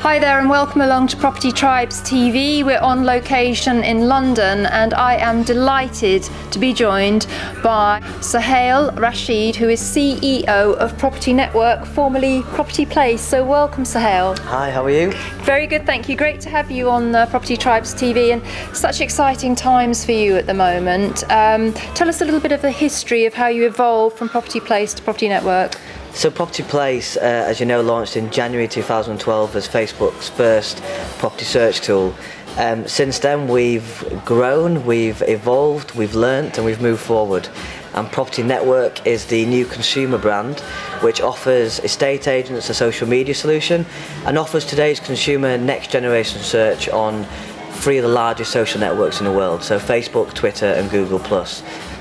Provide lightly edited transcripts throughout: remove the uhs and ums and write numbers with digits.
Hi there and welcome along to Property Tribes TV. We're on location in London and I am delighted to be joined by Sohail Rashid, who is CEO of PropertyNetwork, formerly Property Place. So welcome, Sohail. Hi, how are you? Very good, thank you. Great to have you on Property Tribes TV, and such exciting times for you at the moment. Tell us a little bit of the history of how you evolved from Property Place to PropertyNetwork. So Property Place, as you know, launched in January 2012 as Facebook's first property search tool. Since then we've grown, we've evolved, we've learnt and we've moved forward. And PropertyNetwork is the new consumer brand which offers estate agents a social media solution and offers today's consumer next generation search on three of the largest social networks in the world, so Facebook, Twitter and Google+.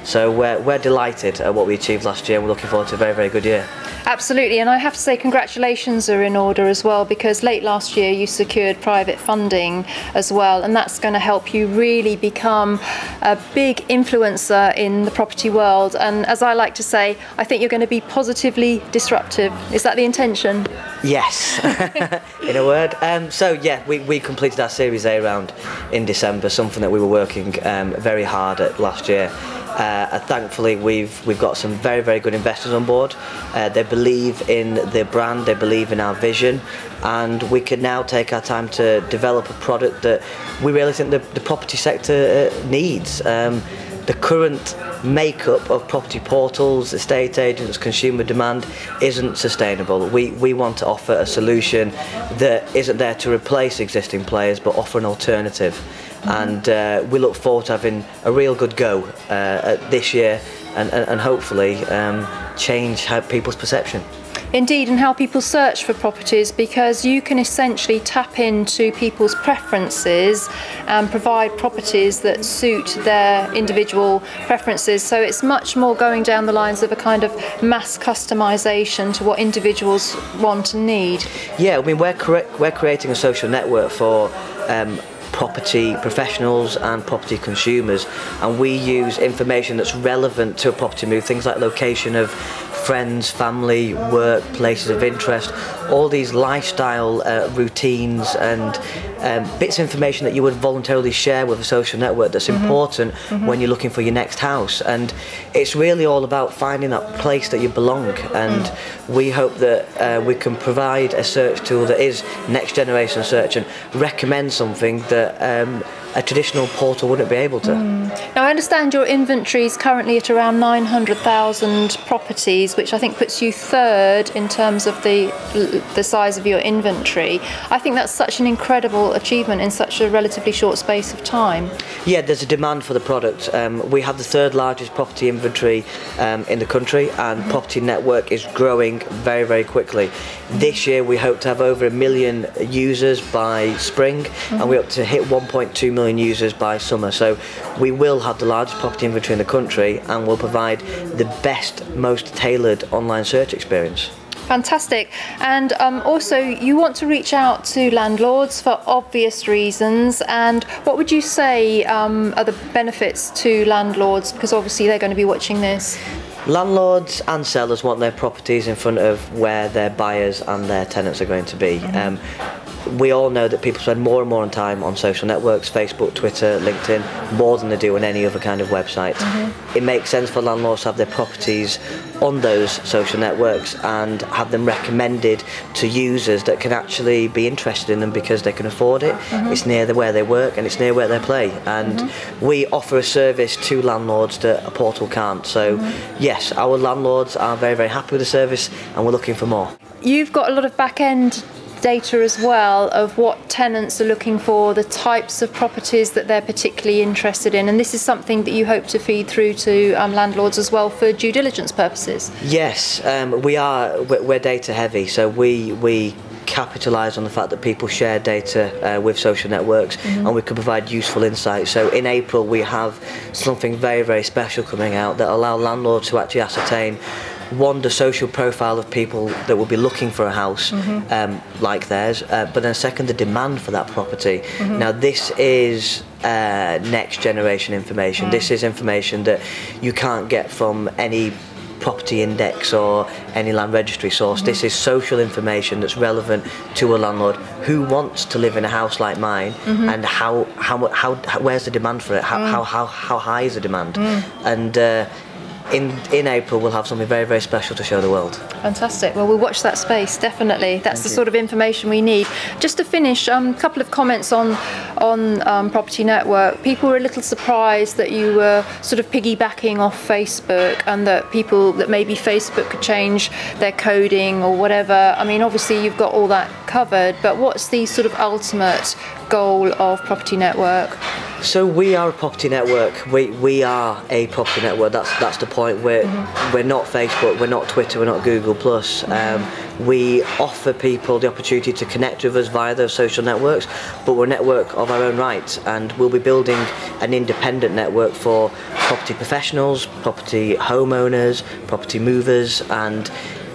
So we're delighted at what we achieved last year and we're looking forward to a very, very good year. Absolutely, and I have to say congratulations are in order as well, because late last year you secured private funding as well, and that's going to help you really become a big influencer in the property world. And as I like to say, I think you're going to be positively disruptive. Is that the intention? Yes, in a word. So yeah, we completed our Series A round in December, something that we were working very hard at last year. Thankfully we've got some very, very good investors on board. They believe in the brand, they believe in our vision, and we can now take our time to develop a product that we really think the property sector needs. The current makeup of property portals, estate agents, consumer demand isn't sustainable. We want to offer a solution that isn't there to replace existing players but offer an alternative. And we look forward to having a real good go at this year and hopefully change how people's perception. Indeed, and how people search for properties, because you can essentially tap into people's preferences and provide properties that suit their individual preferences. So it's much more going down the lines of a kind of mass customization to what individuals want and need. Yeah, I mean, we're creating a social network for property professionals and property consumers, and we use information that's relevant to a property move, things like location of friends, family, work, places of interest, all these lifestyle routines and bits of information that you would voluntarily share with a social network that's important when you're looking for your next house. And it's really all about finding that place that you belong, and we hope that we can provide a search tool that is next generation search and recommend something that a traditional portal wouldn't be able to. Now I understand your inventory is currently at around 900,000 properties, which I think puts you third in terms of the size of your inventory. I think that's such an incredible achievement in such a relatively short space of time. Yeah, there's a demand for the product. We have the third largest property inventory in the country, and PropertyNetwork is growing very, very quickly. This year we hope to have over 1 million users by spring, and we hope to hit 1.2 million users by summer. So we will have the largest property inventory in the country and will provide the best, most tailored online search experience. Fantastic. And also you want to reach out to landlords for obvious reasons, and what would you say are the benefits to landlords, because obviously they're going to be watching this? Landlords and sellers want their properties in front of where their buyers and their tenants are going to be. We all know that people spend more and more time on social networks, Facebook, Twitter, LinkedIn, more than they do on any other kind of website. It makes sense for landlords to have their properties on those social networks and have them recommended to users that can actually be interested in them because they can afford it. It's near where they work and it's near where they play. And we offer a service to landlords that a portal can't. So yes, our landlords are very, very happy with the service and we're looking for more. You've got a lot of back-end data as well of what tenants are looking for, the types of properties that they're particularly interested in, and this is something that you hope to feed through to landlords as well for due diligence purposes. Yes, we're data heavy, so we capitalise on the fact that people share data with social networks, and we can provide useful insights. So in April we have something very, very special coming out that allow landlords to actually ascertain, one, the social profile of people that will be looking for a house like theirs, but then second, the demand for that property. Now this is next generation information. This is information that you can't get from any property index or any land registry source. This is social information that's relevant to a landlord who wants to live in a house like mine, and how where's the demand for it? How high is the demand? And in April we'll have something very, very special to show the world. Fantastic. Well, we'll watch that space, definitely. That's the sort of information we need. Just to finish, a couple of comments on Property Network. People were a little surprised that you were sort of piggybacking off Facebook, and that maybe Facebook could change their coding or whatever. I mean, obviously you've got all that covered, but what's the sort of ultimate goal of Property Network? So we are a property network. We are a property network. That's the point. We're not Facebook. We're not Twitter. We're not Google Plus. We offer people the opportunity to connect with us via those social networks, but we're a network of our own right, and we'll be building an independent network for property professionals, property homeowners, property movers, and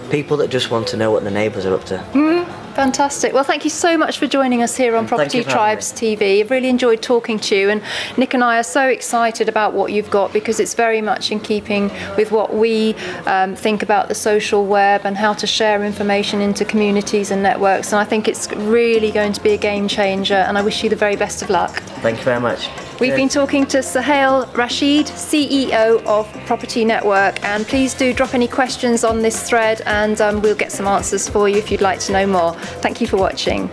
people that just want to know what the neighbours are up to. Fantastic. Well, thank you so much for joining us here on Property Tribes TV. I've really enjoyed talking to you, and Nick and I are so excited about what you've got, because it's very much in keeping with what we think about the social web and how to share information into communities and networks, and I think it's really going to be a game changer, and I wish you the very best of luck. Thank you very much. We've been talking to Sohail Rashid, CEO of Property Network, and please do drop any questions on this thread, and we'll get some answers for you if you'd like to know more. Thank you for watching.